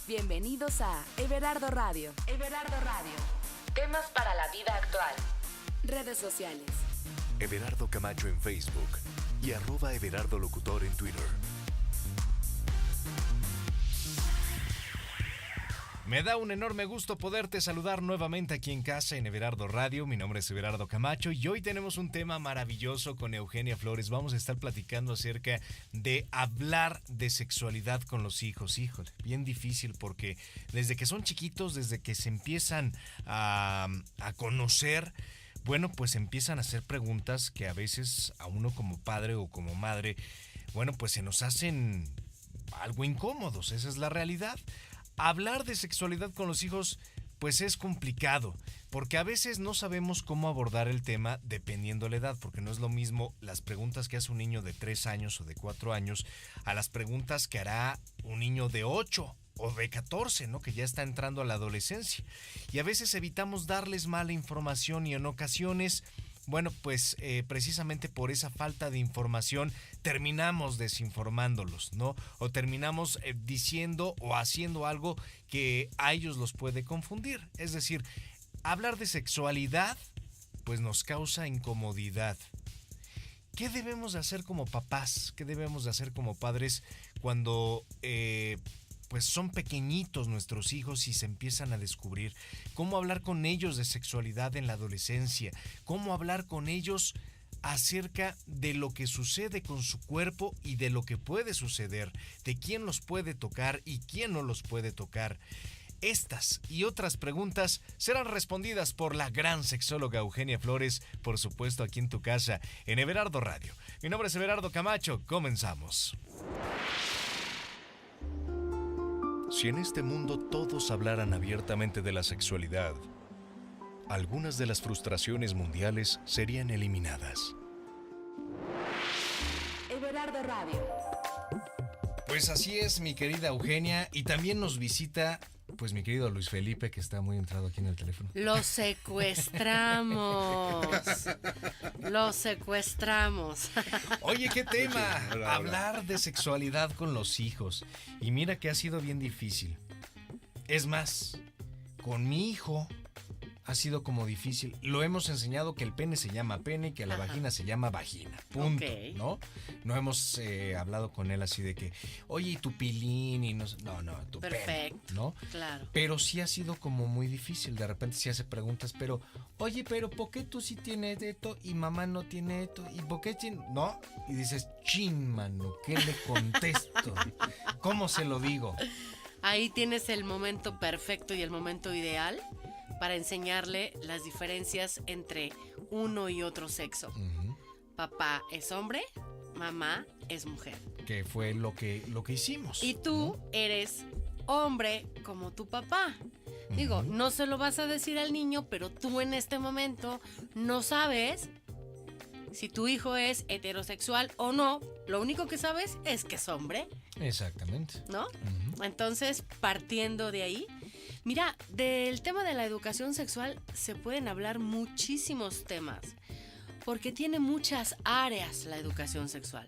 Bienvenidos a Everardo Radio. Everardo Radio. Temas para la vida actual. Redes sociales. Everardo Camacho en Facebook y @Everardo Locutor en Twitter. Me da un enorme gusto poderte saludar nuevamente aquí en casa en Everardo Radio. Mi nombre es Everardo Camacho y hoy tenemos un tema maravilloso con Eugenia Flores. Vamos a estar platicando acerca de hablar de sexualidad con los hijos. Híjole, bien difícil porque desde que son chiquitos, desde que se empiezan a conocer, bueno, pues empiezan a hacer preguntas que a veces a uno como padre o como madre, bueno, pues se nos hacen algo incómodos. Esa es la realidad. Hablar de sexualidad con los hijos pues es complicado, porque a veces no sabemos cómo abordar el tema dependiendo la edad, porque no es lo mismo las preguntas que hace un niño de 3 años o de 4 años a las preguntas que hará un niño de 8 o de 14, ¿no? Que ya está entrando a la adolescencia. Y a veces evitamos darles mala información y en ocasiones, bueno, pues precisamente por esa falta de información terminamos desinformándolos, ¿no? O terminamos diciendo o haciendo algo que a ellos los puede confundir. Es decir, hablar de sexualidad pues nos causa incomodidad. ¿Qué debemos de hacer como papás? ¿Qué debemos de hacer como padres cuando pues son pequeñitos nuestros hijos y se empiezan a descubrir? ¿Cómo hablar con ellos de sexualidad en la adolescencia? ¿Cómo hablar con ellos acerca de lo que sucede con su cuerpo y de lo que puede suceder? ¿De quién los puede tocar y quién no los puede tocar? Estas y otras preguntas serán respondidas por la gran sexóloga Eugenia Flores, por supuesto aquí en tu casa, en Everardo Radio. Mi nombre es Everardo Camacho, comenzamos. Si en este mundo todos hablaran abiertamente de la sexualidad, algunas de las frustraciones mundiales serían eliminadas. Everardo Radio. Pues así es, mi querida Eugenia, y también nos visita pues mi querido Luis Felipe, que está muy entrado aquí en el teléfono. Lo secuestramos. Lo secuestramos. Oye, ¿qué tema? Hablar de sexualidad con los hijos. Y mira que ha sido bien difícil. Es más, con mi hijo ha sido como difícil. Lo hemos enseñado que el pene se llama pene y que la vagina se llama vagina. Punto, okay. ¿No? No hemos hablado con él así de que, oye, ¿y tu pilín? Y no, tu perfecto, pene, ¿no? Claro. Pero sí ha sido como muy difícil. De repente sí hace preguntas, pero, oye, pero ¿por qué tú sí tienes esto y mamá no tiene esto? ¿Y por qué tiene? ¿No? Y dices, chin, mano, ¿qué le contesto? ¿Cómo se lo digo? Ahí tienes el momento perfecto y el momento ideal para enseñarle las diferencias entre uno y otro sexo. Uh-huh. Papá es hombre, mamá es mujer. Que fue lo que hicimos. Y tú, ¿no?, eres hombre como tu papá. Uh-huh. Digo, no se lo vas a decir al niño, pero tú en este momento no sabes si tu hijo es heterosexual o no. Lo único que sabes es que es hombre. Exactamente. ¿No? Uh-huh. Entonces, partiendo de ahí, mira, del tema de la educación sexual se pueden hablar muchísimos temas, porque tiene muchas áreas la educación sexual.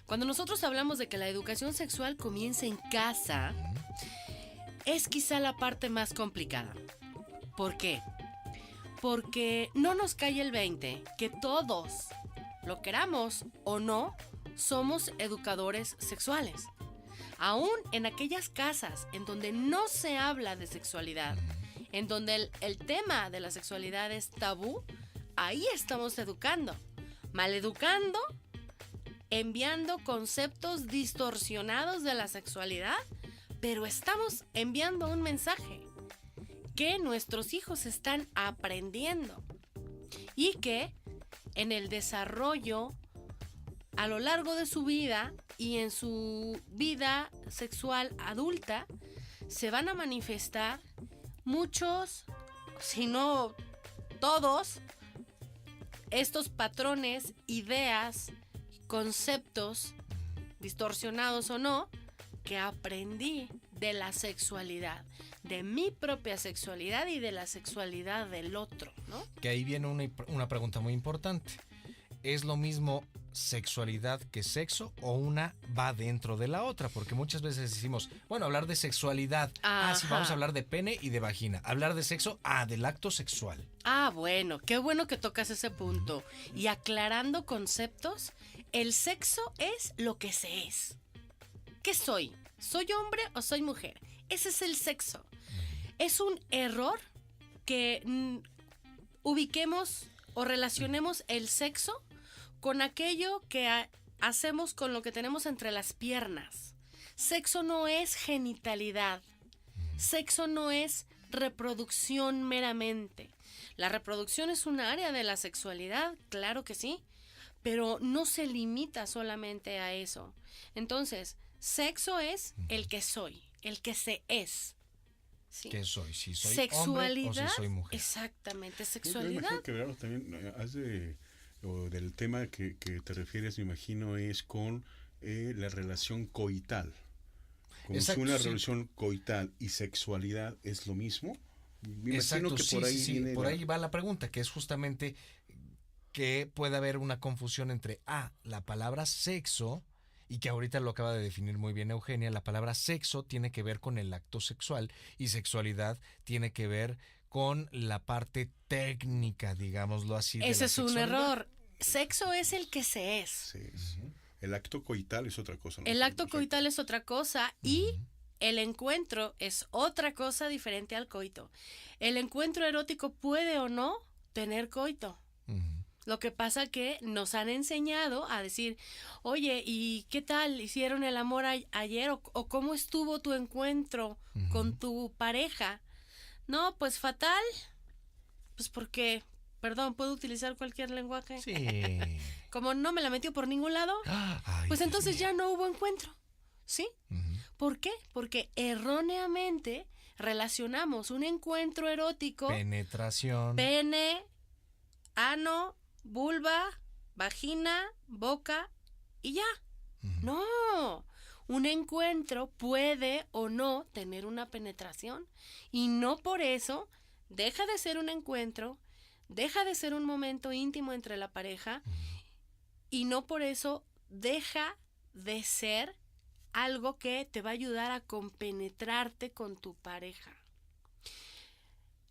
Cuando nosotros hablamos de que la educación sexual comienza en casa, es quizá la parte más complicada. ¿Por qué? Porque no nos cae el 20 que todos, lo queramos o no, somos educadores sexuales. Aún en aquellas casas en donde no se habla de sexualidad, en donde el tema de la sexualidad es tabú, ahí estamos educando, maleducando, enviando conceptos distorsionados de la sexualidad, pero estamos enviando un mensaje que nuestros hijos están aprendiendo y que en el desarrollo a lo largo de su vida y en su vida sexual adulta se van a manifestar muchos, si no todos, estos patrones, ideas, conceptos, distorsionados o no, que aprendí de la sexualidad, de mi propia sexualidad y de la sexualidad del otro, ¿no? Que ahí viene una pregunta muy importante. ¿Es lo mismo sexualidad que sexo o una va dentro de la otra? Porque muchas veces decimos, bueno, hablar de sexualidad, sí, vamos a hablar de pene y de vagina. Hablar de sexo, del acto sexual. Bueno, qué bueno que tocas ese punto. Y aclarando conceptos, el sexo es lo que se es. ¿Qué soy? ¿Soy hombre o soy mujer? Ese es el sexo. Es un error que ubiquemos o relacionemos el sexo con aquello que hacemos con lo que tenemos entre las piernas. Sexo no es genitalidad. Sexo no es reproducción meramente. La reproducción es un área de la sexualidad, claro que sí, pero no se limita solamente a eso. Entonces, sexo es el que soy, el que se es. ¿Sí? ¿Qué soy? Si soy sexualidad, hombre o si soy mujer. Exactamente, Yo sexualidad. imagino que Gerardo, también o del tema que te refieres, me imagino, es con la relación coital. Como Exacto, si una sí. relación coital y sexualidad es lo mismo. Me Exacto, imagino que sí, por ahí sí, viene por ahí va la pregunta, que es justamente que puede haber una confusión entre la palabra sexo, y que ahorita lo acaba de definir muy bien Eugenia. La palabra sexo tiene que ver con el acto sexual y sexualidad tiene que ver con la parte técnica, digámoslo así. Ese es un error. Sexo es el que se es. Sí, sí. El acto coital es otra cosa, ¿no? El acto coital es otra cosa y el encuentro es otra cosa diferente al coito. El encuentro erótico puede o no tener coito. Lo que pasa que nos han enseñado a decir, oye, ¿y qué tal? ¿Hicieron el amor ayer? ¿O cómo estuvo tu encuentro con tu pareja? No, pues fatal. Pues porque, perdón, ¿puedo utilizar cualquier lenguaje? Sí. Como no me la metió por ningún lado, pues entonces ya no hubo encuentro. ¿Sí? ¿Por qué? Porque erróneamente relacionamos un encuentro erótico, penetración, pene, ano, vulva, vagina, boca y ya. No, un encuentro puede o no tener una penetración y no por eso deja de ser un encuentro, deja de ser un momento íntimo entre la pareja y no por eso deja de ser algo que te va a ayudar a compenetrarte con tu pareja.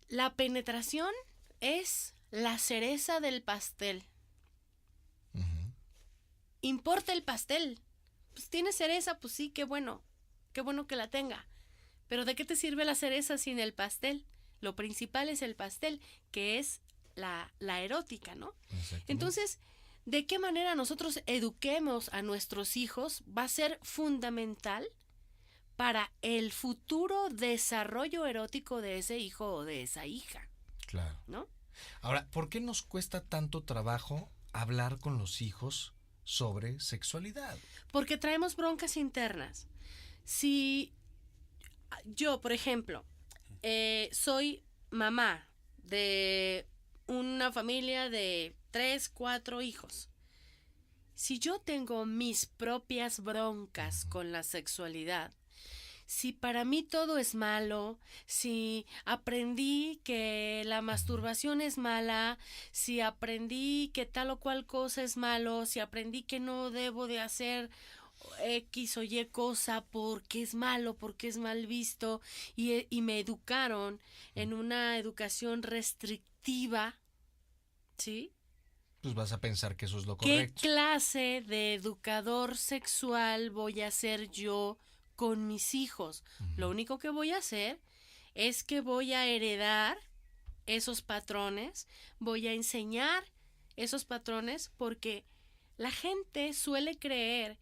La penetración es la cereza del pastel. ¿Importa el pastel? Pues tiene cereza, pues sí, qué bueno que la tenga. Pero ¿de qué te sirve la cereza sin el pastel? Lo principal es el pastel, que es la erótica, ¿no? Entonces, ¿de qué manera nosotros eduquemos a nuestros hijos? Va a ser fundamental para el futuro desarrollo erótico de ese hijo o de esa hija. Claro. ¿No? Ahora, ¿por qué nos cuesta tanto trabajo hablar con los hijos sobre sexualidad? Porque traemos broncas internas. Si yo, por ejemplo, soy mamá de una familia de 3, 4 hijos. Si yo tengo mis propias broncas con la sexualidad, si para mí todo es malo, si aprendí que la masturbación es mala, si aprendí que tal o cual cosa es malo, si aprendí que no debo de hacer X o Y cosa porque es malo, porque es mal visto y me educaron en una educación restrictiva, ¿sí? Pues vas a pensar que eso es lo ¿Qué correcto. clase de educador sexual voy a ser yo con mis hijos? Lo único que voy a hacer es que voy a heredar esos patrones, voy a enseñar esos patrones porque la gente suele creer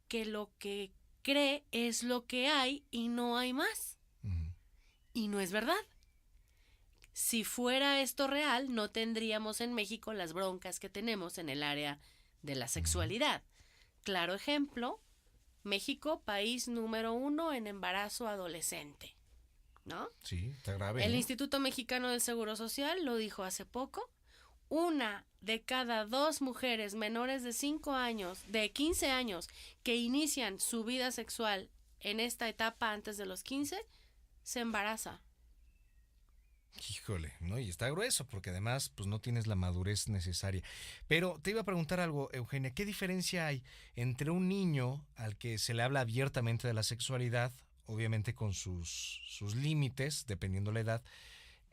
que lo que cree es lo que hay y no hay más. Y no es verdad. Si fuera esto real, no tendríamos en México las broncas que tenemos en el área de la sexualidad. Claro ejemplo, México, país número 1 en embarazo adolescente, ¿no? Sí, está grave. El Instituto Mexicano del Seguro Social lo dijo hace poco. 1 de cada 2 mujeres menores de 5 años, de 15 años, que inician su vida sexual en esta etapa antes de los 15, se embaraza. Híjole, ¿no? Y está grueso porque además pues no tienes la madurez necesaria. Pero te iba a preguntar algo, Eugenia, ¿qué diferencia hay entre un niño al que se le habla abiertamente de la sexualidad, obviamente con sus límites, dependiendo la edad?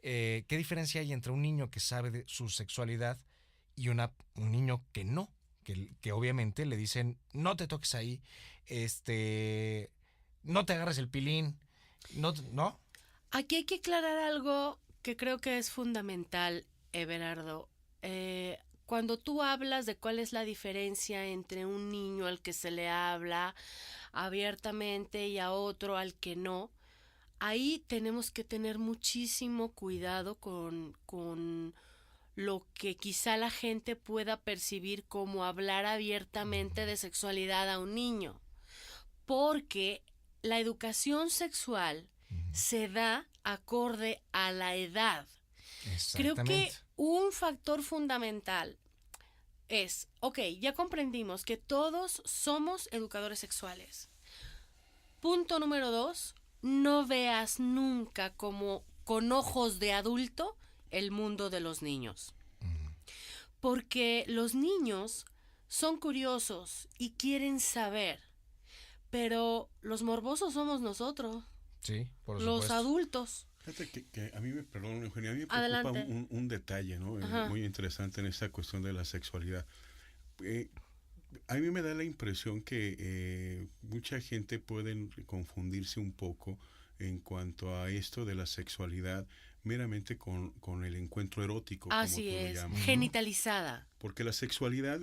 ¿Qué diferencia hay entre un niño que sabe de su sexualidad y un niño que no? Que obviamente le dicen, no te toques ahí, no te agarres el pilín, ¿no? Aquí hay que aclarar algo que creo que es fundamental, Everardo. Cuando tú hablas de cuál es la diferencia entre un niño al que se le habla abiertamente y a otro al que no, ahí tenemos que tener muchísimo cuidado con lo que quizá la gente pueda percibir como hablar abiertamente de sexualidad a un niño. Porque la educación sexual se da acorde a la edad. Creo que un factor fundamental es, ya comprendimos que todos somos educadores sexuales. Punto número 2, no veas nunca como con ojos de adulto el mundo de los niños. Porque los niños son curiosos y quieren saber, pero los morbosos somos nosotros. Sí, por los supuesto. Adultos. Fíjate que a mí me, perdón, Eugenia, a mí me preocupa Adelante. un detalle, ¿no? Muy interesante en esta cuestión de la sexualidad. A mí me da la impresión que mucha gente puede confundirse un poco en cuanto a esto de la sexualidad meramente con el encuentro erótico, Así como tú lo es, llamas. genitalizada. Porque la sexualidad,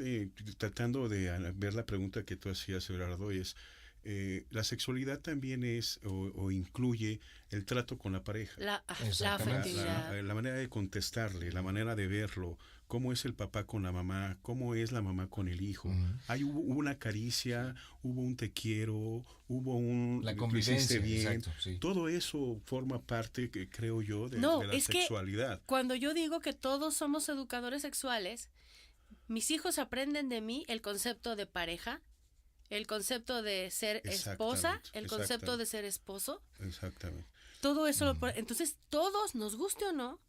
tratando de ver la pregunta que tú hacías, Gerardo, es la sexualidad también es o incluye el trato con la pareja. La Exactamente. afectividad. La manera de contestarle, la manera de verlo, cómo es el papá con la mamá, cómo es la mamá con el hijo. Hubo una caricia, hubo un te quiero, hubo La lo convivencia, hiciste bien. exacto, sí. Todo eso forma parte, que creo yo, de la es sexualidad. que cuando yo digo que todos somos educadores sexuales, mis hijos aprenden de mí el concepto de pareja, el concepto de ser esposa, el concepto de ser esposo. Exactamente. Todo eso, entonces todos, nos guste o no,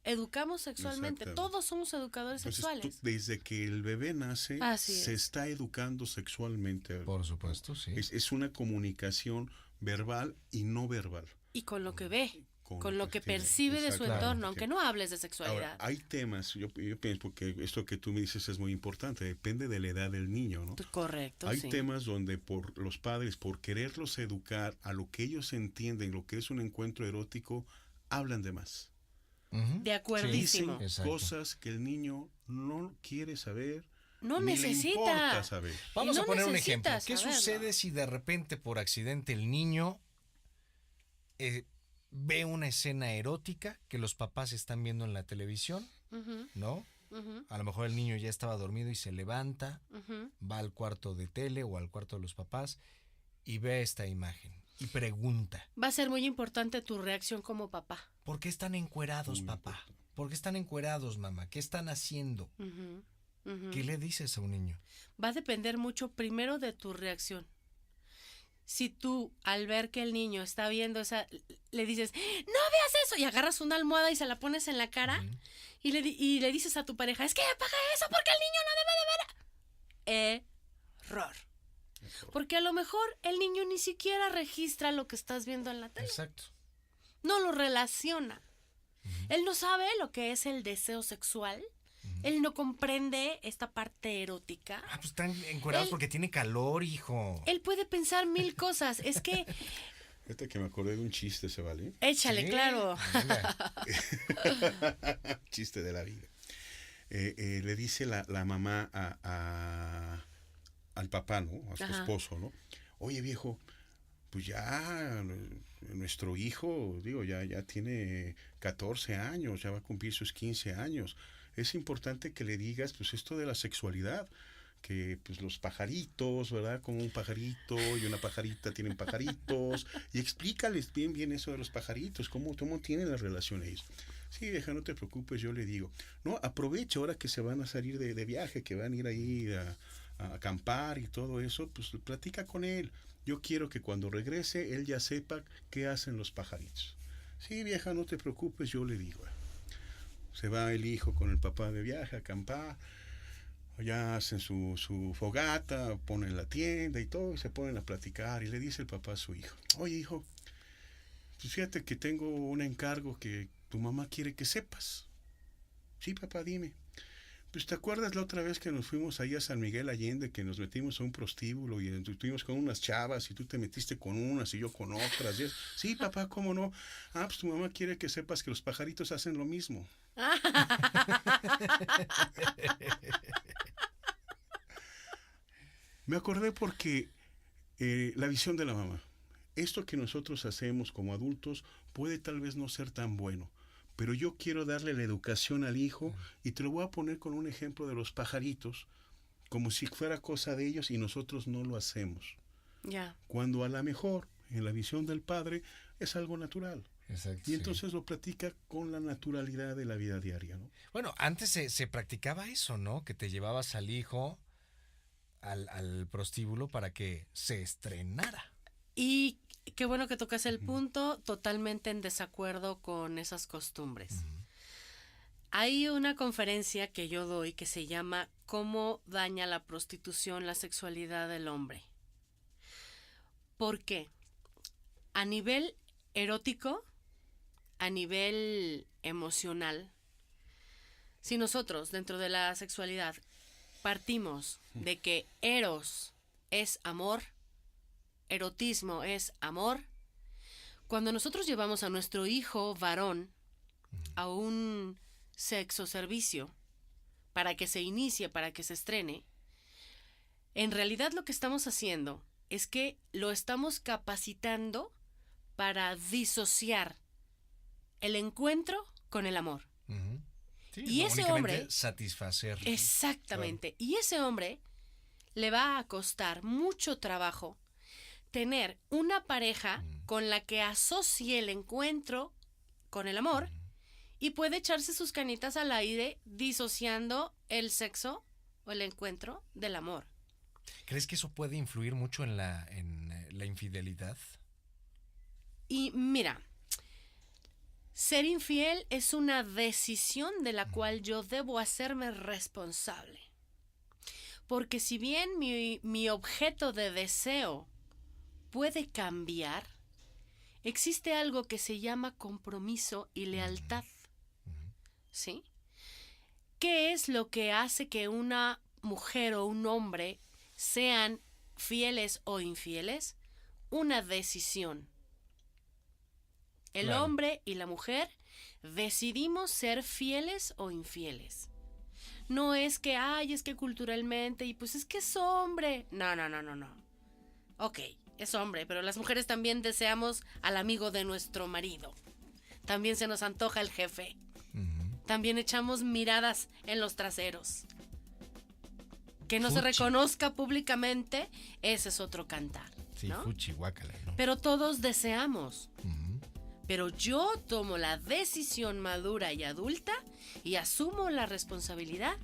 educamos sexualmente. Todos somos educadores sexuales. Desde que el bebé nace, se está educando sexualmente. Por supuesto, sí. Es una comunicación verbal y no verbal. Y con lo que ve, con lo que percibe de su entorno, aunque no hables de sexualidad. Ahora, hay temas, yo pienso, porque esto que tú me dices es muy importante, depende de la edad del niño, ¿no? Correcto, Hay sí. temas donde por los padres, por quererlos educar a lo que ellos entienden, lo que es un encuentro erótico, hablan de más. De acuerdísimo. Dicen cosas que el niño no quiere saber. No ni necesita. le importa saber. Vamos no a poner un ejemplo. necesitas ¿Qué saberlo. sucede si de repente por accidente el niño ve una escena erótica que los papás están viendo en la televisión, ¿no? A lo mejor el niño ya estaba dormido y se levanta, va al cuarto de tele o al cuarto de los papás y ve esta imagen y pregunta. Va a ser muy importante tu reacción como papá. ¿Por qué están encuerados, papá? ¿Por qué están encuerados, mamá? ¿Qué están haciendo? ¿Qué le dices a un niño? Va a depender mucho primero de tu reacción. Si tú, al ver que el niño está viendo esa, le dices, no veas eso, y agarras una almohada y se la pones en la cara, y le dices a tu pareja, es que apaga eso porque el niño no debe de ver. Error. Porque a lo mejor el niño ni siquiera registra lo que estás viendo en la tele. Exacto. No lo relaciona. Él no sabe lo que es el deseo sexual. Él no comprende esta parte erótica. Ah, pues están encuerados porque tiene calor, hijo. Él puede pensar mil cosas. Es que... Fíjate que me acordé de un chiste, ¿se vale? Échale, Sí, claro. Chiste de la vida. Le dice la mamá al papá, ¿no? A su esposo, ¿no? Oye, viejo, pues ya nuestro hijo, digo, ya tiene 14 años, ya va a cumplir sus 15 años. Es importante que le digas, pues, esto de la sexualidad, que pues los pajaritos, ¿verdad? Como un pajarito y una pajarita tienen pajaritos, y explícales bien eso de los pajaritos, cómo tienen la relación ellos. Sí, vieja, no te preocupes, yo le digo. No, aprovecha ahora que se van a salir de viaje, que van a ir ahí a acampar y todo eso, pues platica con él. Yo quiero que cuando regrese, él ya sepa qué hacen los pajaritos. Sí, vieja, no te preocupes, yo le digo. Se va el hijo con el papá de viaje a acampar, ya hacen su fogata, ponen la tienda y todo, y se ponen a platicar, y le dice el papá a su hijo: oye, hijo, pues fíjate que tengo un encargo que tu mamá quiere que sepas. Sí, papá, dime. Pues, ¿te acuerdas la otra vez que nos fuimos ahí a San Miguel Allende, que nos metimos a un prostíbulo y estuvimos con unas chavas y tú te metiste con unas y yo con otras? Sí, papá, ¿cómo no? Pues tu mamá quiere que sepas que los pajaritos hacen lo mismo. Me acordé porque la visión de la mamá. Esto que nosotros hacemos como adultos puede tal vez no ser tan bueno, pero yo quiero darle la educación al hijo y te lo voy a poner con un ejemplo de los pajaritos, como si fuera cosa de ellos y nosotros no lo hacemos. Ya. Cuando a lo mejor, en la visión del padre, es algo natural. Exacto, y entonces lo platica con la naturalidad de la vida diaria, ¿no? Bueno, antes se practicaba eso, ¿no? Que te llevabas al hijo al prostíbulo para que se estrenara. Y qué bueno que tocas el punto, totalmente en desacuerdo con esas costumbres. Hay una conferencia que yo doy que se llama ¿Cómo daña la prostitución la sexualidad del hombre? ¿Por qué? A nivel erótico, a nivel emocional, si nosotros dentro de la sexualidad partimos de que eros es amor, erotismo es amor, cuando nosotros llevamos a nuestro hijo varón a un sexo servicio para que se inicie, para que se estrene, en realidad lo que estamos haciendo es que lo estamos capacitando para disociar el encuentro con el amor. Sí, y ese hombre satisfacer. Exactamente. Claro. Y ese hombre le va a costar mucho trabajo tener una pareja con la que asocie el encuentro con el amor y puede echarse sus canitas al aire disociando el sexo o el encuentro del amor. ¿Crees que eso puede influir mucho en la infidelidad? Y mira, ser infiel es una decisión de la cual yo debo hacerme responsable. Porque si bien mi objeto de deseo puede cambiar, existe algo que se llama compromiso y lealtad. ¿Sí? ¿Qué es lo que hace que una mujer o un hombre sean fieles o infieles? Una decisión. El hombre y la mujer decidimos ser fieles o infieles. No es que, es que culturalmente, y pues es que es hombre. No. Ok, es hombre, pero las mujeres también deseamos al amigo de nuestro marido. También se nos antoja el jefe. También echamos miradas en los traseros. Que no se reconozca públicamente, ese es otro cantar, sí, ¿no? Fuchi, guácala, ¿no? Pero todos deseamos. Pero yo tomo la decisión madura y adulta y asumo la responsabilidad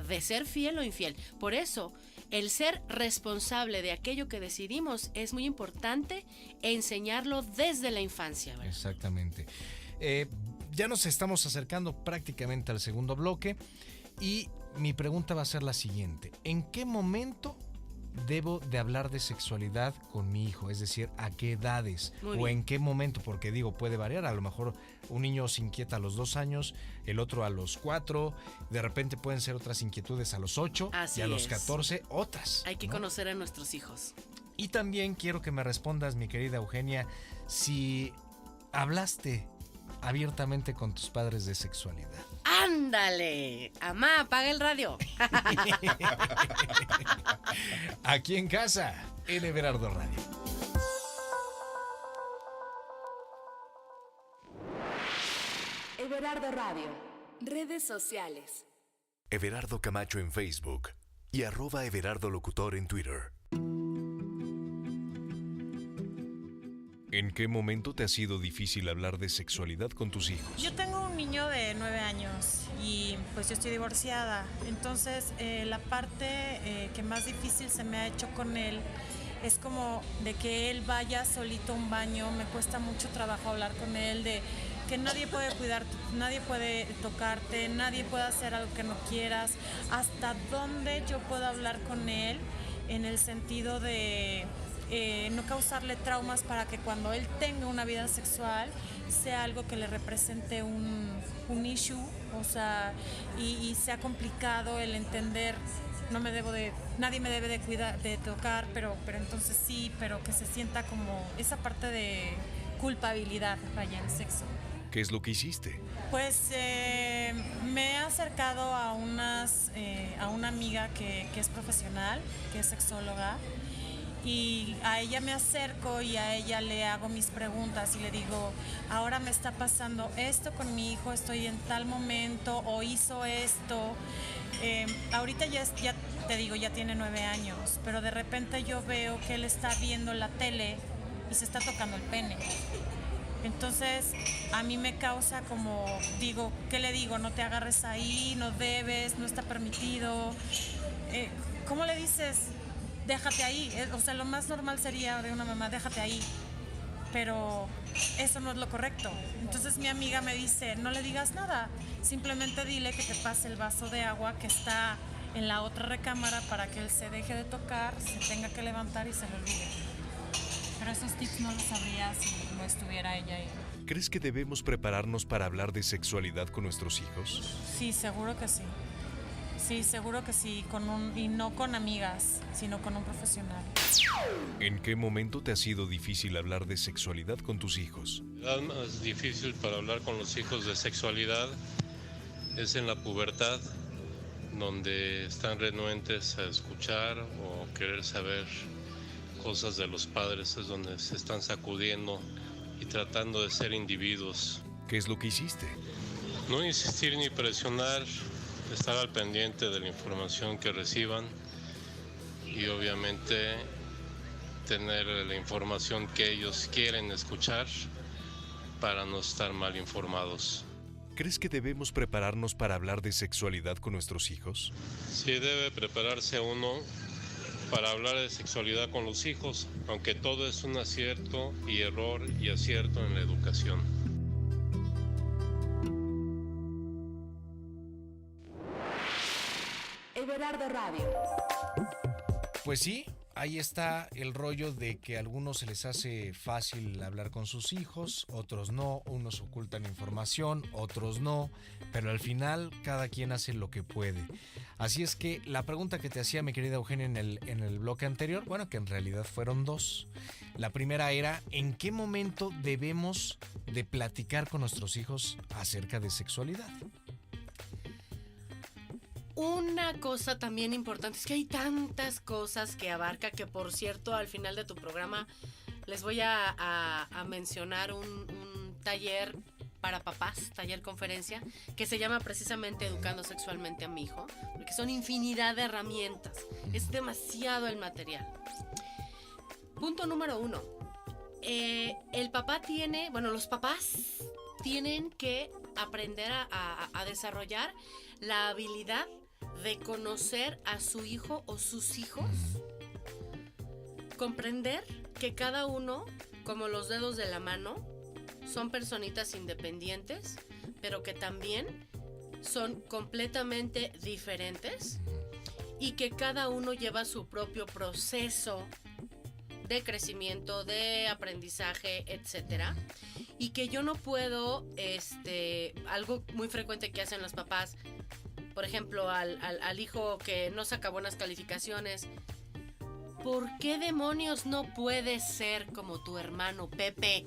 de ser fiel o infiel. Por eso, el ser responsable de aquello que decidimos es muy importante enseñarlo desde la infancia, ¿verdad? Exactamente. Ya nos estamos acercando prácticamente al segundo bloque y mi pregunta va a ser la siguiente. ¿En qué momento debo de hablar de sexualidad con mi hijo? Es decir, ¿a qué edades? ¿O en qué momento? Porque digo, puede variar. A lo mejor un niño se inquieta a los 2 años, el otro a los 4. De repente pueden ser otras inquietudes a los 8. Así y a los es. 14 otras. Hay que ¿no? conocer a nuestros hijos. Y también quiero que me respondas, mi querida Eugenia, si hablaste abiertamente con tus padres de sexualidad. ¡Ándale! Amá, apaga el radio. Aquí en casa, en Everardo Radio. Everardo Radio. Redes sociales. Everardo Camacho en Facebook y @Everardo Locutor en Twitter. ¿En qué momento te ha sido difícil hablar de sexualidad con tus hijos? Yo tengo un niño de 9 años y pues yo estoy divorciada. Entonces la parte que más difícil se me ha hecho con él es como de que él vaya solito a un baño. Me cuesta mucho trabajo hablar con él de que nadie puede cuidarte, nadie puede tocarte, nadie puede hacer algo que no quieras. ¿Hasta dónde yo puedo hablar con él en el sentido de no causarle traumas para que cuando él tenga una vida sexual sea algo que le represente un issue, o sea, y sea complicado el entender? Nadie me debe de cuidar, de tocar, pero entonces sí, pero que se sienta como esa parte de culpabilidad, vaya, en el sexo. ¿Qué es lo que hiciste? Pues me he acercado a una amiga que es profesional, que es sexóloga, y a ella me acerco y a ella le hago mis preguntas y le digo, ahora me está pasando esto con mi hijo, estoy en tal momento, o hizo esto. Ahorita ya te digo, ya tiene 9 años, pero de repente yo veo que él está viendo la tele y se está tocando el pene. Entonces a mí me causa como, digo, ¿qué le digo? No te agarres ahí, no debes, no está permitido. ¿Cómo le dices? Déjate ahí. O sea, lo más normal sería de una mamá, déjate ahí. Pero eso no es lo correcto. Entonces mi amiga me dice, no le digas nada, simplemente dile que te pase el vaso de agua que está en la otra recámara para que él se deje de tocar, se tenga que levantar y se le olvide. Pero esos tips no los sabría si no estuviera ella ahí. ¿Crees que debemos prepararnos para hablar de sexualidad con nuestros hijos? Sí, seguro que sí. Sí, seguro que sí, y no con amigas, sino con un profesional. ¿En qué momento te ha sido difícil hablar de sexualidad con tus hijos? La edad más difícil para hablar con los hijos de sexualidad es en la pubertad, donde están renuentes a escuchar o querer saber cosas de los padres, es donde se están sacudiendo y tratando de ser individuos. ¿Qué es lo que hiciste? No insistir ni presionar, estar al pendiente de la información que reciban y obviamente tener la información que ellos quieren escuchar para no estar mal informados. ¿Crees que debemos prepararnos para hablar de sexualidad con nuestros hijos? Sí, debe prepararse uno para hablar de sexualidad con los hijos, aunque todo es un acierto y error y acierto en la educación. Everardo Radio. Pues sí, ahí está el rollo de que a algunos se les hace fácil hablar con sus hijos, otros no, unos ocultan información, otros no, pero al final cada quien hace lo que puede. Así es que la pregunta que te hacía mi querida Eugenia en el bloque anterior, bueno, que en realidad fueron dos. La primera era, ¿en qué momento debemos de platicar con nuestros hijos acerca de sexualidad? Una cosa también importante es que hay tantas cosas que abarca, que por cierto al final de tu programa les voy a mencionar un taller para papás, taller conferencia, que se llama precisamente Educando Sexualmente a mi hijo, porque son infinidad de herramientas, es demasiado el material. Punto número 1, los papás tienen que aprender a desarrollar la habilidad de conocer a su hijo o sus hijos, comprender que cada uno, como los dedos de la mano, son personitas independientes, pero que también son completamente diferentes y que cada uno lleva su propio proceso de crecimiento, de aprendizaje, etcétera, y que yo no puedo, algo muy frecuente que hacen los papás, por ejemplo, al hijo que no saca buenas calificaciones, ¿por qué demonios no puedes ser como tu hermano Pepe?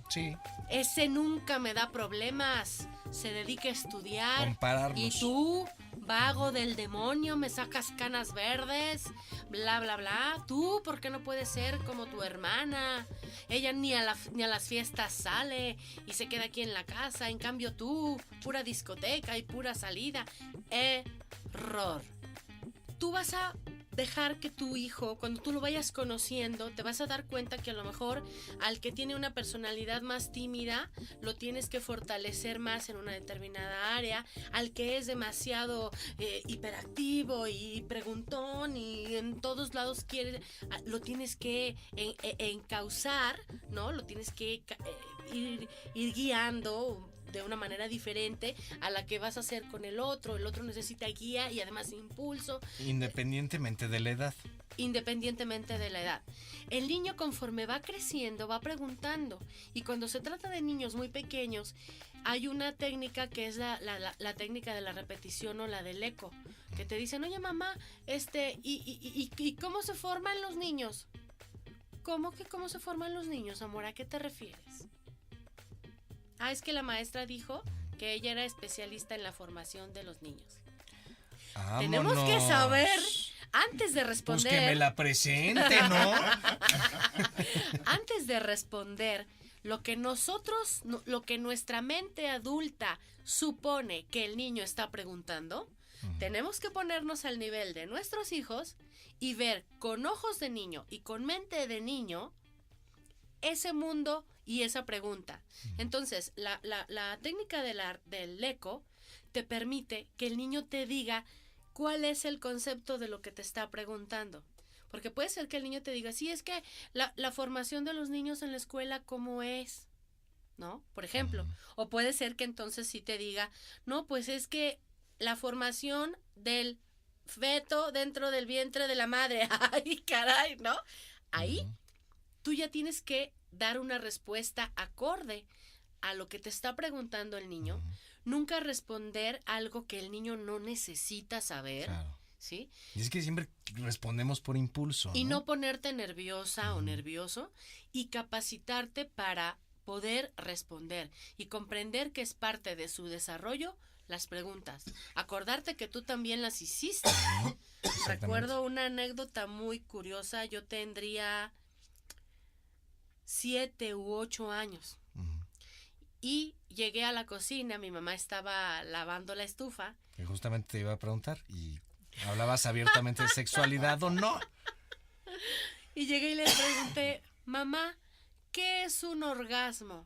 Sí. Ese nunca me da problemas, se dedica a estudiar. Compararnos. Y tú, vago del demonio, me sacas canas verdes, bla, bla, bla. Tú, ¿por qué no puedes ser como tu hermana? Ella ni a las fiestas sale y se queda aquí en la casa. En cambio tú, pura discoteca y pura salida. Error. Tú vas a dejar que tu hijo, cuando tú lo vayas conociendo, te vas a dar cuenta que a lo mejor al que tiene una personalidad más tímida, lo tienes que fortalecer más en una determinada área, al que es demasiado hiperactivo y preguntón y en todos lados quiere, lo tienes que encauzar, ¿no? Lo tienes que ir guiando de una manera diferente a la que vas a hacer con el otro necesita guía y además impulso. Independientemente de la edad. Independientemente de la edad. El niño conforme va creciendo va preguntando, y cuando se trata de niños muy pequeños hay una técnica que es la técnica de la repetición o la del eco, que te dicen, oye mamá, ¿y cómo se forman los niños? ¿Cómo se forman los niños, amor? ¿A qué te refieres? Es que la maestra dijo que ella era especialista en la formación de los niños. ¡Vámonos! Tenemos que saber, antes de responder... Pues que me la presente, ¿no? Antes de responder, lo que nuestra mente adulta supone que el niño está preguntando, tenemos que ponernos al nivel de nuestros hijos y ver con ojos de niño y con mente de niño ese mundo y esa pregunta. Entonces, la técnica del eco te permite que el niño te diga cuál es el concepto de lo que te está preguntando. Porque puede ser que el niño te diga, sí, es que la formación de los niños en la escuela, ¿cómo es? ¿No? Por ejemplo. O puede ser que entonces sí te diga, no, pues es que la formación del feto dentro del vientre de la madre. ¡Ay, caray! ¿No? Ahí tú ya tienes que dar una respuesta acorde a lo que te está preguntando el niño. Nunca responder algo que el niño no necesita saber. Claro. ¿Sí? Y es que siempre respondemos por impulso, ¿no? Y no ponerte nerviosa o nervioso y capacitarte para poder responder y comprender que es parte de su desarrollo las preguntas. Acordarte que tú también las hiciste. Recuerdo una anécdota muy curiosa. Yo tendría 7 u 8 años. Y llegué a la cocina, mi mamá estaba lavando la estufa. Que justamente te iba a preguntar, ¿y hablabas abiertamente de sexualidad o no? Y llegué y le pregunté, mamá, ¿qué es un orgasmo?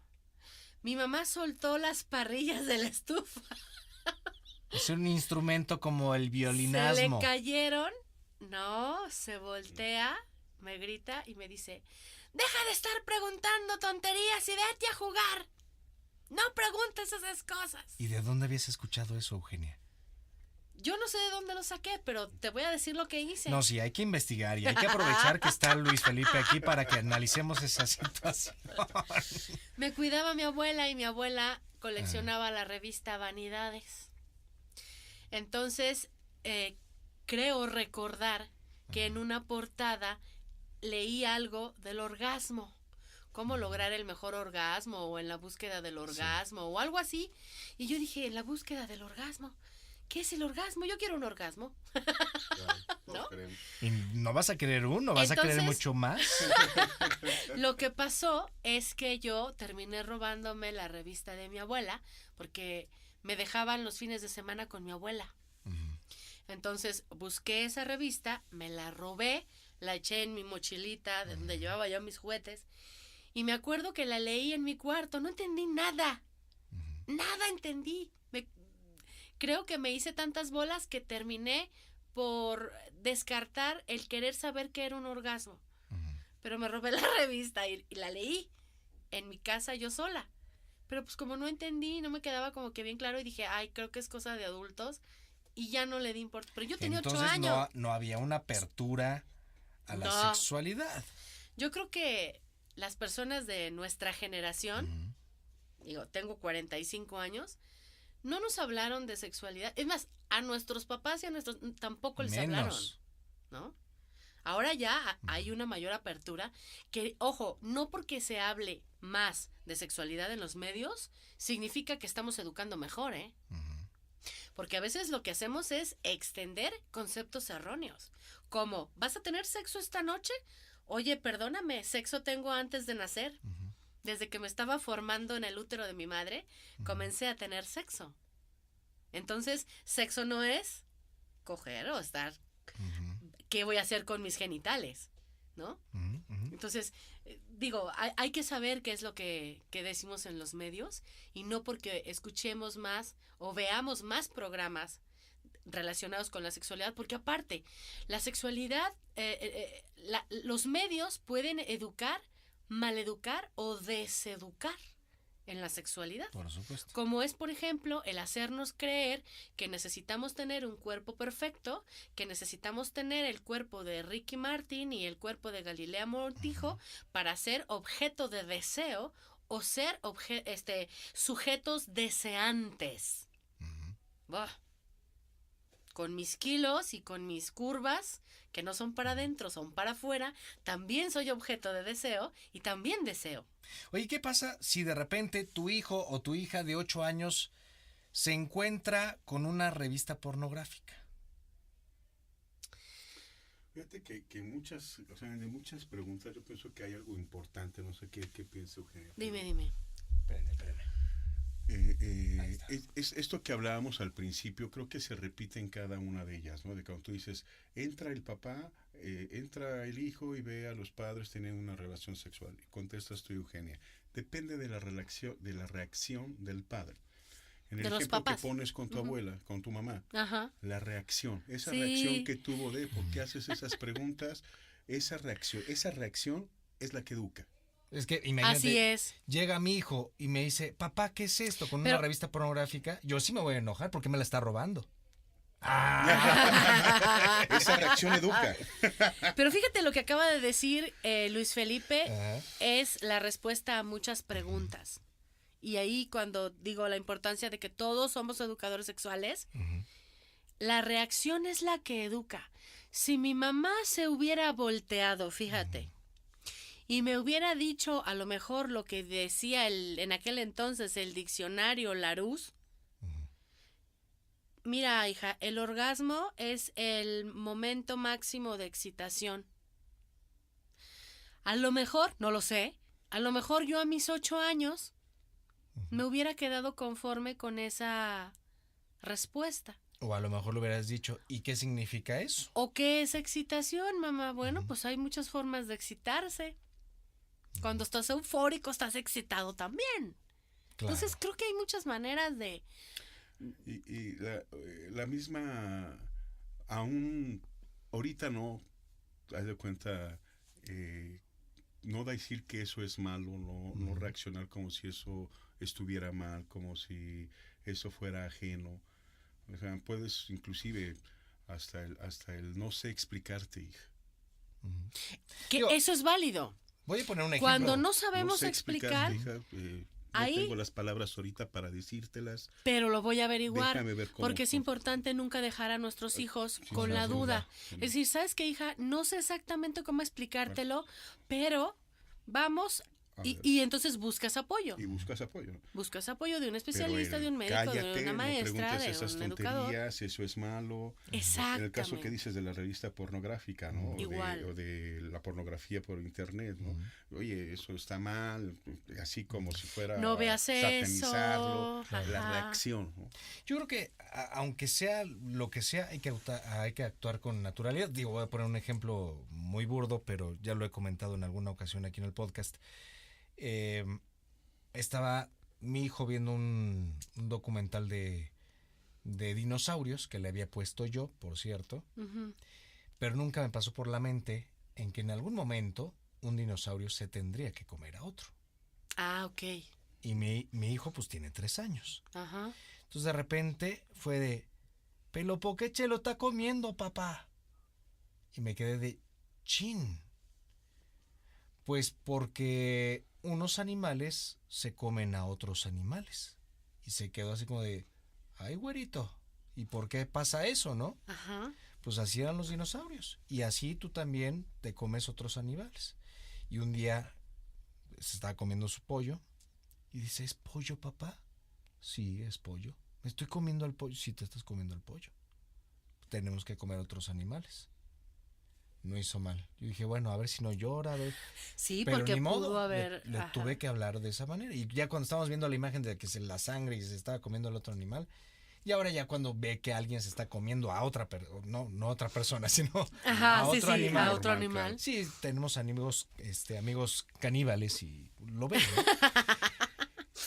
Mi mamá soltó las parrillas de la estufa. Es un instrumento como el violinazgo. Se le cayeron. No, se voltea, me grita y me dice, deja de estar preguntando tonterías y vete a jugar. No preguntes esas cosas. ¿Y de dónde habías escuchado eso, Eugenia? Yo no sé de dónde lo saqué, pero te voy a decir lo que hice. No, sí, hay que investigar y hay que aprovechar que está Luis Felipe aquí para que analicemos esa situación. Me cuidaba mi abuela y mi abuela coleccionaba la revista Vanidades. Entonces, creo recordar que en una portada leí algo del orgasmo. Cómo lograr el mejor orgasmo o en la búsqueda del orgasmo o algo así. Y yo dije, en la búsqueda del orgasmo. ¿Qué es el orgasmo? Yo quiero un orgasmo. ¿No? Y no vas a querer uno, vas a querer mucho más. Lo que pasó es que yo terminé robándome la revista de mi abuela porque me dejaban los fines de semana con mi abuela. Entonces busqué esa revista, me la robé, la eché en mi mochilita de donde llevaba yo mis juguetes y me acuerdo que la leí en mi cuarto, no entendí nada. Nada entendí. Creo que me hice tantas bolas que terminé por descartar el querer saber qué era un orgasmo. Pero me robé la revista y la leí en mi casa yo sola. Pero pues como no entendí, no me quedaba como que bien claro y dije, ay, creo que es cosa de adultos y ya no le di importancia. Pero yo tenía 8 años. Entonces no había una apertura a la sexualidad. Yo creo que las personas de nuestra generación, digo, tengo 45 años, no nos hablaron de sexualidad. Es más, a nuestros papás y a nuestros tampoco les hablaron, ¿no? Ahora ya hay una mayor apertura que, ojo, no porque se hable más de sexualidad en los medios, significa que estamos educando mejor, ¿eh? Porque a veces lo que hacemos es extender conceptos erróneos. Como, ¿vas a tener sexo esta noche? Oye, perdóname, sexo tengo antes de nacer. Desde que me estaba formando en el útero de mi madre, comencé a tener sexo. Entonces, sexo no es coger o estar ¿qué voy a hacer con mis genitales? ¿No? Entonces, digo, hay que saber qué es lo que decimos en los medios y no porque escuchemos más o veamos más programas relacionados con la sexualidad, porque aparte, la sexualidad, los medios pueden educar, maleducar o deseducar en la sexualidad. Por supuesto. Como es, por ejemplo, el hacernos creer que necesitamos tener un cuerpo perfecto, que necesitamos tener el cuerpo de Ricky Martin y el cuerpo de Galilea Montijo para ser objeto de deseo o ser sujetos deseantes. Bah. Con mis kilos y con mis curvas, que no son para adentro, son para afuera, también soy objeto de deseo y también deseo. Oye, ¿qué pasa si de repente tu hijo o tu hija de 8 años se encuentra con una revista pornográfica? Fíjate que muchas, o sea, de muchas preguntas yo pienso que hay algo importante, no sé qué piensa Eugenia. Dime. Espérame. Es esto que hablábamos al principio, creo que se repite en cada una de ellas, ¿no? De cuando tú dices, entra el papá, entra el hijo y ve a los padres teniendo una relación sexual. Y contestas tú, Eugenia, depende de la reacción del padre. En el de los ejemplo papás. que pones con tu abuela, con tu mamá, Ajá. la reacción, esa Sí. reacción que tuvo de por qué haces esas preguntas, esa reacción es la que educa. Es que imagínate, Así es. llega mi hijo y me dice, papá, ¿qué es esto? Con Pero- una revista pornográfica, yo sí me voy a enojar porque me la está robando. Esa reacción educa. Pero fíjate lo que acaba de decir Luis Felipe, Ajá. es la respuesta a muchas preguntas. Y ahí cuando digo la importancia de que todos somos educadores sexuales, la reacción es la que educa. Si mi mamá se hubiera volteado, fíjate, y me hubiera dicho a lo mejor lo que decía en aquel entonces el diccionario Larousse, mira, hija, el orgasmo es el momento máximo de excitación. A lo mejor, no lo sé, a lo mejor yo a mis 8 años me hubiera quedado conforme con esa respuesta. O a lo mejor le hubieras dicho, ¿y qué significa eso? ¿O qué es excitación, mamá? Bueno, pues hay muchas formas de excitarse. Cuando estás eufórico, estás excitado también. Claro. Entonces creo que hay muchas maneras de... Y la misma, aún ahorita no, haz de cuenta, no decir que eso es malo, no reaccionar como si eso estuviera mal, como si eso fuera ajeno. O sea, puedes inclusive hasta el no sé explicarte, hija. Que Digo, eso es válido. Voy a poner un ejemplo. Cuando no sabemos No sé explicar, explicarte, hija, ahí- no tengo las palabras ahorita para decírtelas. pero lo voy a averiguar, Déjame ver cómo- porque es importante nunca dejar a nuestros hijos Sí, con sí, la sí, duda. sí. Es decir, ¿sabes qué, hija? No sé exactamente cómo explicártelo, pero vamos A y, ver. y entonces buscas apoyo. Y buscas apoyo, ¿no? Buscas apoyo de un Pero especialista, el de un médico, cállate, de una no maestra, preguntes de esas un educador. tonterías, eso es malo. Exactamente. En el caso que dices de la revista pornográfica, ¿no? Igual. O de la pornografía por internet, ¿no? Oye, eso está mal, así como si fuera No veas eso, satanizarlo, la ajá. reacción, ¿no? Yo creo que aunque sea lo que sea, hay que actuar con naturalidad. Digo, voy a poner un ejemplo muy burdo, pero ya lo he comentado en alguna ocasión aquí en el podcast. Estaba mi hijo viendo un documental de dinosaurios que le había puesto yo, por cierto, Ujú. pero nunca me pasó por la mente en que en algún momento un dinosaurio se tendría que comer a otro. Ah, ok. Y mi hijo pues tiene 3 años. Ajá. Entonces de repente fue de, ¿pero por qué se lo está comiendo, papá? Y me quedé de, chin. Pues porque unos animales se comen a otros animales. Y se quedó así como de, ay, güerito, ¿y por qué pasa eso, no? Ajá. Pues así eran los dinosaurios. Y así tú también te comes otros animales. Y un día se estaba comiendo su pollo y dice, ¿es pollo, papá? Sí, es pollo. ¿Me estoy comiendo el pollo? Sí, te estás comiendo el pollo. Tenemos que comer otros animales. No hizo mal. Yo dije, bueno, a ver si no llora, a ver. Sí, Pero porque ni modo, pudo haber... le ajá. tuve que hablar de esa manera. Y ya cuando estábamos viendo la imagen de que la sangre y se estaba comiendo el otro animal, Y ahora ya cuando ve que alguien se está comiendo a otra persona, no a otra persona, sino Ajá, a sí, otro sí, animal. a otro animal. Sí, tenemos amigos caníbales y lo ven, ¿no?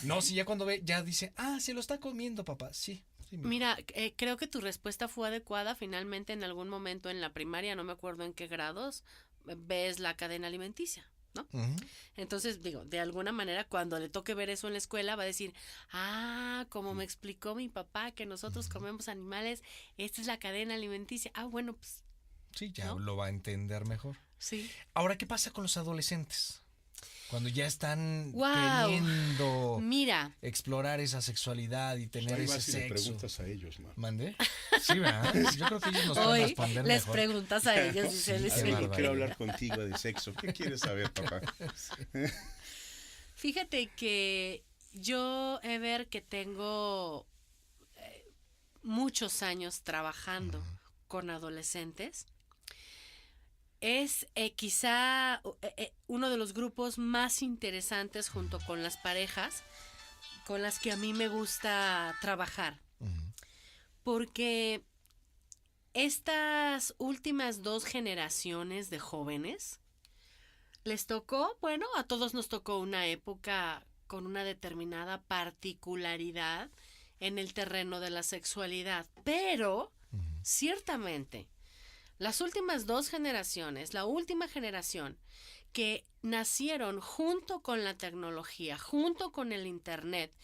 No, si ya cuando ve, ya dice, se lo está comiendo, papá. Sí. Mijo. Mira, creo que tu respuesta fue adecuada. Finalmente, en algún momento en la primaria, no me acuerdo en qué grados, ves la cadena alimenticia, ¿no? Uh-huh. Entonces, digo, de alguna manera, cuando le toque ver eso en la escuela, va a decir, como me explicó mi papá que nosotros comemos animales, esta es la cadena alimenticia. Bueno, pues. Sí, ya ¿no? lo va a entender mejor. Sí. Ahora, ¿qué pasa con los adolescentes? Cuando ya están ¡Guau! queriendo Mira, explorar esa sexualidad y tener Ahí ese vas y le sexo. preguntas a ellos, man. ¿Mandé? Sí, ¿verdad? Yo creo que ellos nos van a hoy responder les mejor. preguntas a ellos, dice Luis qué Felipe. barbaridad. Quiero hablar contigo de sexo. ¿Qué quieres saber, papá? Fíjate que yo, Ever, que tengo muchos años trabajando con adolescentes, es quizá uno de los grupos más interesantes junto con las parejas con las que a mí me gusta trabajar. Porque estas últimas 2 generaciones de jóvenes les tocó, bueno, a todos nos tocó una época con una determinada particularidad en el terreno de la sexualidad, pero ciertamente las últimas 2 generaciones, la última generación que nacieron junto con la tecnología, junto con el internet,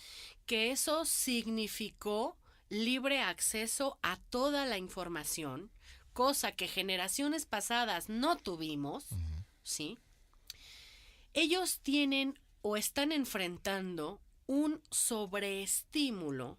que eso significó libre acceso a toda la información, cosa que generaciones pasadas no tuvimos, ¿sí? Ellos tienen o están enfrentando un sobreestímulo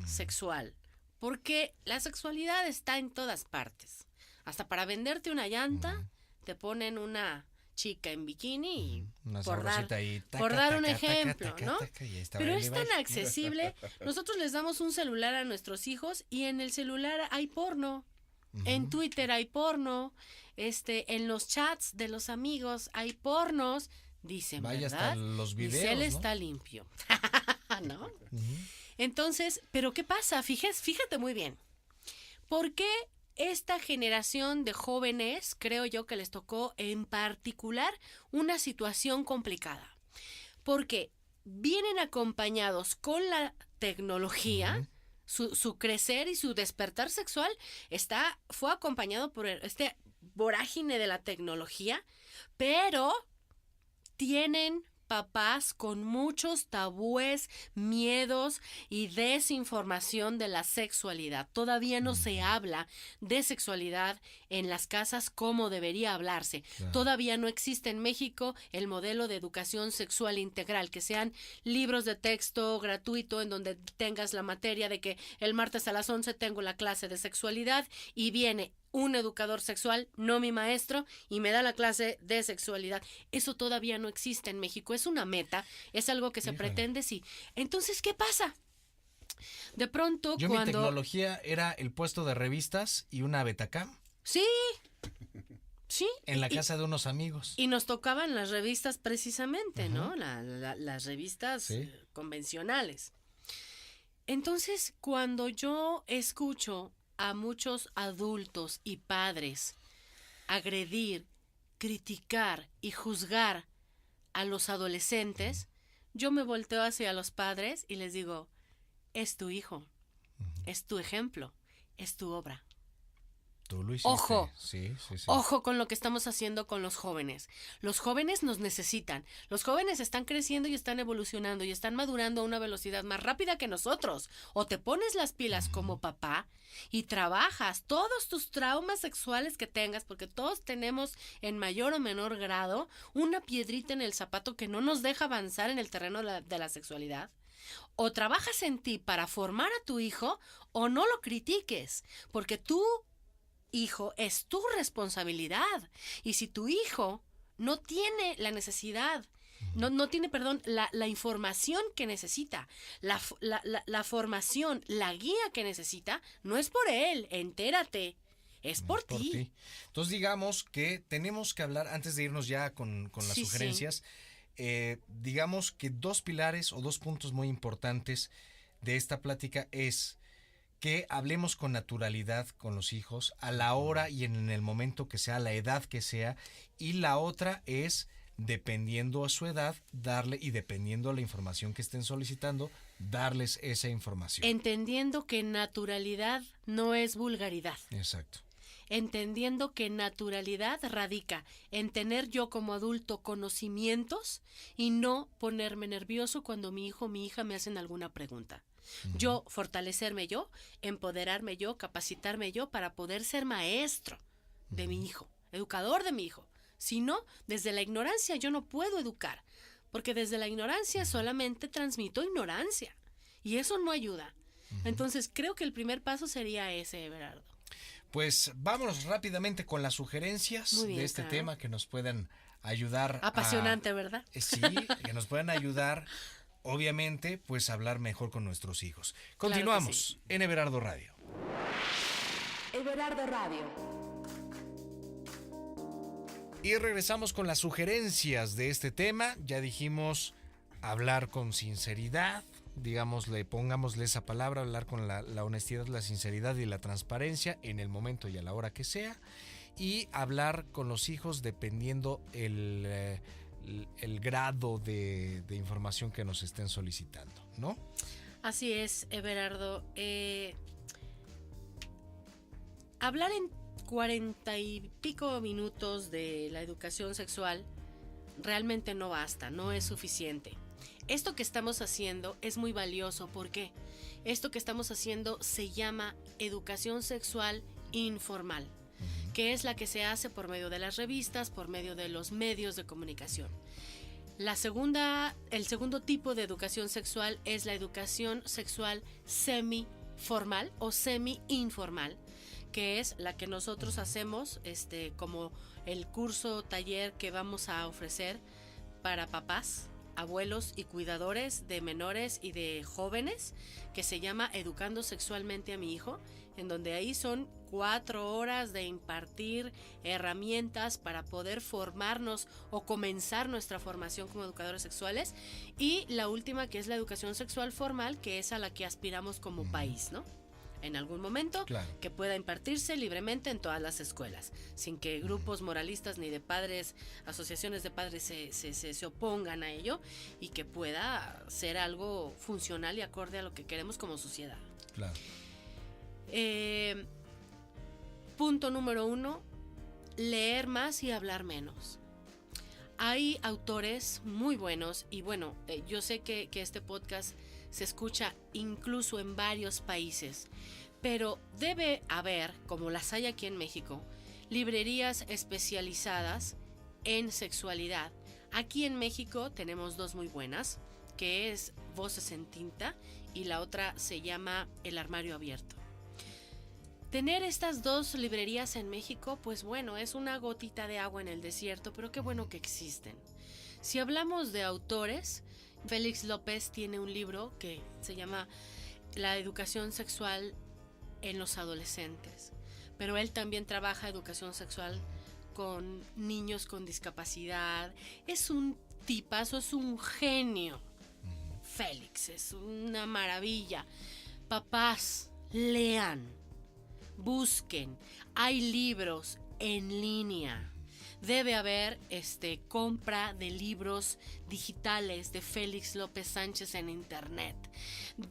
sexual, porque la sexualidad está en todas partes. Hasta para venderte una llanta, te ponen una chica en bikini y Una por dar sabrosita ahí, por dar un taca, taca, ejemplo, taca, ¿no? taca, y ahí está, Pero baile, es tan baile. accesible. Nosotros les damos un celular a nuestros hijos y en el celular hay porno. En Twitter hay porno. En los chats de los amigos hay pornos. Dicen, Vaya, ¿verdad? hasta los Mi videos, cel ¿no? está limpio. ¿No? Entonces, ¿pero qué pasa? Fíjate muy bien. ¿Por qué esta generación de jóvenes, creo yo que les tocó en particular una situación complicada? Porque vienen acompañados con la tecnología, su crecer y su despertar sexual fue acompañado por este vorágine de la tecnología, pero tienen papás con muchos tabúes, miedos y desinformación de la sexualidad. Todavía no se habla de sexualidad en las casas como debería hablarse. Claro. Todavía no existe en México el modelo de educación sexual integral, que sean libros de texto gratuito en donde tengas la materia de que el martes a las 11 tengo la clase de sexualidad y viene un educador sexual, no mi maestro, y me da la clase de sexualidad. Eso todavía no existe en México. Es una meta, es algo que se pretende, sí. Entonces, ¿qué pasa? De pronto, Mi cuando... tecnología era el puesto de revistas y una Betacam Sí, sí. en la casa de unos amigos. Y nos tocaban las revistas precisamente, ¿no? Las revistas convencionales. Entonces, cuando yo escucho a muchos adultos y padres agredir, criticar y juzgar a los adolescentes, yo me volteo hacia los padres y les digo, es tu hijo, es tu ejemplo, es tu obra. Tú lo hiciste. Ojo. Sí. Ojo con lo que estamos haciendo con los jóvenes. Los jóvenes nos necesitan. Los jóvenes están creciendo y están evolucionando y están madurando a una velocidad más rápida que nosotros. O te pones las pilas como papá y trabajas todos tus traumas sexuales que tengas, porque todos tenemos en mayor o menor grado una piedrita en el zapato que no nos deja avanzar en el terreno de la sexualidad. O trabajas en ti para formar a tu hijo o no lo critiques, porque tú, hijo, es tu responsabilidad. Y si tu hijo no tiene la necesidad, no tiene, la información que necesita, la formación, la guía que necesita, no es por él, entérate, es por ti. Entonces digamos que tenemos que hablar, antes de irnos ya con las Sí, sugerencias, digamos que 2 pilares o 2 puntos muy importantes de esta plática es que hablemos con naturalidad con los hijos a la hora y en el momento que sea, a la edad que sea, y la otra es, dependiendo a su edad, darle, y dependiendo a la información que estén solicitando, darles esa información. Entendiendo que naturalidad no es vulgaridad. Exacto. Entendiendo que naturalidad radica en tener yo como adulto conocimientos y no ponerme nervioso cuando mi hijo o mi hija me hacen alguna pregunta. Yo fortalecerme yo, empoderarme yo, capacitarme yo para poder ser maestro de mi hijo, educador de mi hijo. Si no, desde la ignorancia yo no puedo educar, porque desde la ignorancia solamente transmito ignorancia y eso no ayuda. Entonces creo que el primer paso sería ese, Everardo. Pues vámonos rápidamente con las sugerencias bien, de este claro. tema que nos puedan ayudar. Apasionante, ¿verdad? Sí, que nos puedan ayudar, obviamente, pues a hablar mejor con nuestros hijos. Continuamos sí. en Everardo Radio. Everardo Radio. Y regresamos con las sugerencias de este tema. Ya dijimos hablar con sinceridad, digámosle, pongámosle esa palabra, hablar con la honestidad, la sinceridad y la transparencia en el momento y a la hora que sea. Y hablar con los hijos dependiendo el grado de información que nos estén solicitando, ¿no? Así es, Everardo. Hablar en 40 y pico minutos de la educación sexual realmente no basta, no es suficiente. Esto que estamos haciendo es muy valioso porque esto que estamos haciendo se llama educación sexual informal, que es la que se hace por medio de las revistas, por medio de los medios de comunicación. El segundo tipo de educación sexual es la educación sexual semi-formal o semi-informal, que es la que nosotros hacemos como el curso taller que vamos a ofrecer para papás, abuelos y cuidadores de menores y de jóvenes, que se llama Educando Sexualmente a mi Hijo, en donde ahí son 4 horas de impartir herramientas para poder formarnos o comenzar nuestra formación como educadores sexuales, y la última, que es la educación sexual formal, que es a la que aspiramos como país, ¿no? En algún momento, Claro. que pueda impartirse libremente en todas las escuelas, sin que grupos moralistas ni de padres, asociaciones de padres se opongan a ello, y que pueda ser algo funcional y acorde a lo que queremos como sociedad. Claro. Punto número 1, leer más y hablar menos. Hay autores muy buenos y bueno, yo sé que este podcast se escucha incluso en varios países, pero debe haber, como las hay aquí en México, librerías especializadas en sexualidad. Aquí en México tenemos 2 muy buenas, que es Voces en Tinta y la otra se llama El Armario Abierto. Tener estas 2 librerías en México, pues bueno, es una gotita de agua en el desierto, pero qué bueno que existen. Si hablamos de autores, Félix López tiene un libro que se llama La educación sexual en los adolescentes, pero él también trabaja educación sexual con niños con discapacidad. Es un tipazo, es un genio. Félix, es una maravilla. Papás, lean, busquen, hay libros en línea. Debe haber compra de libros digitales de Félix López Sánchez en internet.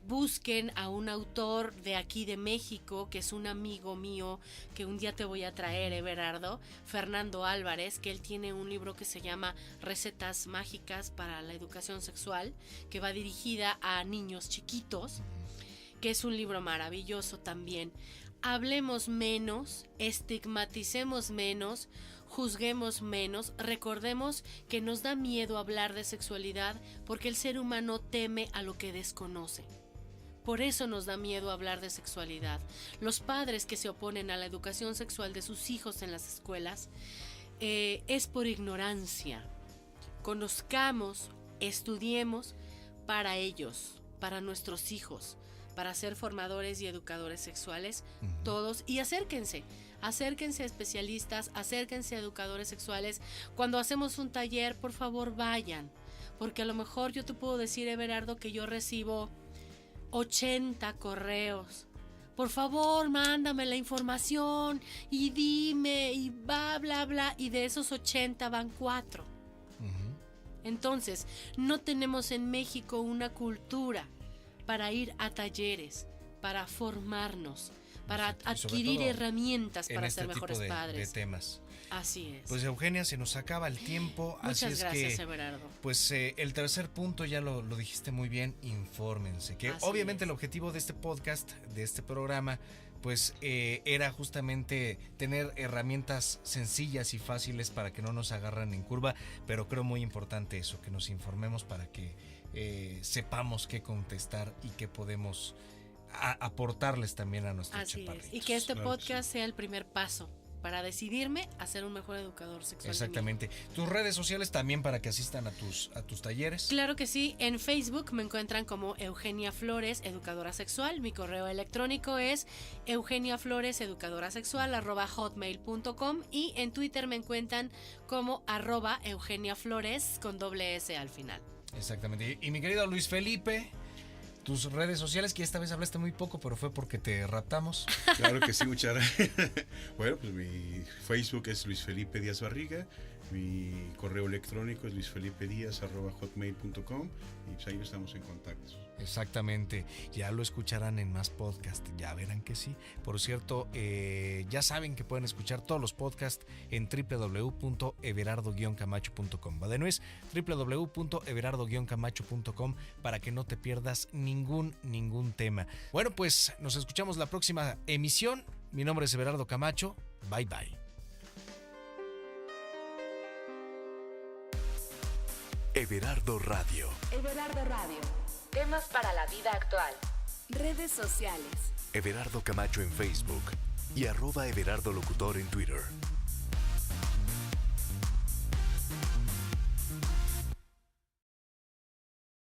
Busquen a un autor de aquí de México, que es un amigo mío, que un día te voy a traer, Everardo, Fernando Álvarez, que él tiene un libro que se llama Recetas Mágicas para la Educación Sexual, que va dirigida a niños chiquitos, que es un libro maravilloso también. Hablemos menos, estigmaticemos menos, juzguemos menos, recordemos que nos da miedo hablar de sexualidad porque el ser humano teme a lo que desconoce. Por eso nos da miedo hablar de sexualidad. Los padres que se oponen a la educación sexual de sus hijos en las escuelas es por ignorancia. Conozcamos, estudiemos para ellos, para nuestros hijos, para ser formadores y educadores sexuales, todos, y acérquense a especialistas, acérquense a educadores sexuales. Cuando hacemos un taller, por favor vayan, porque a lo mejor yo te puedo decir, Everardo, que yo recibo 80 correos. Por favor, mándame la información y dime y bla, bla, bla. Y de esos 80 van 4. Entonces, no tenemos en México una cultura para ir a talleres, para formarnos, para adquirir herramientas para ser mejores padres. De temas. Así es. Pues Eugenia, se nos acaba el tiempo. Muchas así es gracias, que, Everardo. Pues el tercer punto ya lo dijiste muy bien, infórmense. Que Así obviamente es. el objetivo de este podcast, de este programa, pues era justamente tener herramientas sencillas y fáciles para que no nos agarran en curva, pero creo muy importante eso, que nos informemos para que sepamos qué contestar y qué podemos aportarles también a nuestros Así chaparritos. es. Y que este Claro que podcast sea el primer paso para decidirme a ser un mejor educador sexual. Exactamente. Tus redes sociales también para que asistan a tus talleres. Claro que sí, en Facebook me encuentran como Eugenia Flores, educadora sexual. Mi correo electrónico es eugeniafloreseducadorasexual@hotmail.com y en Twitter me encuentran como @eugeniaflores con doble S al final. Exactamente. Y mi querido Luis Felipe, tus redes sociales, que esta vez hablaste muy poco, pero fue porque te raptamos. Claro que sí, muchas gracias. Bueno, pues mi Facebook es Luis Felipe Díaz Barriga, mi correo electrónico es luisfelipediaz@hotmail.com y pues ahí estamos en contacto. Exactamente. Ya lo escucharán en más podcasts, ya verán que sí. Por cierto, ya saben que pueden escuchar todos los podcasts en www.everardo-camacho.com. Va de nuez, www.everardo-camacho.com para que no te pierdas ningún tema. Bueno, pues nos escuchamos la próxima emisión. Mi nombre es Everardo Camacho. Bye bye. Everardo Radio. Everardo Radio. Temas para la vida actual. Redes sociales. Everardo Camacho en Facebook y @Everardo Locutor en Twitter.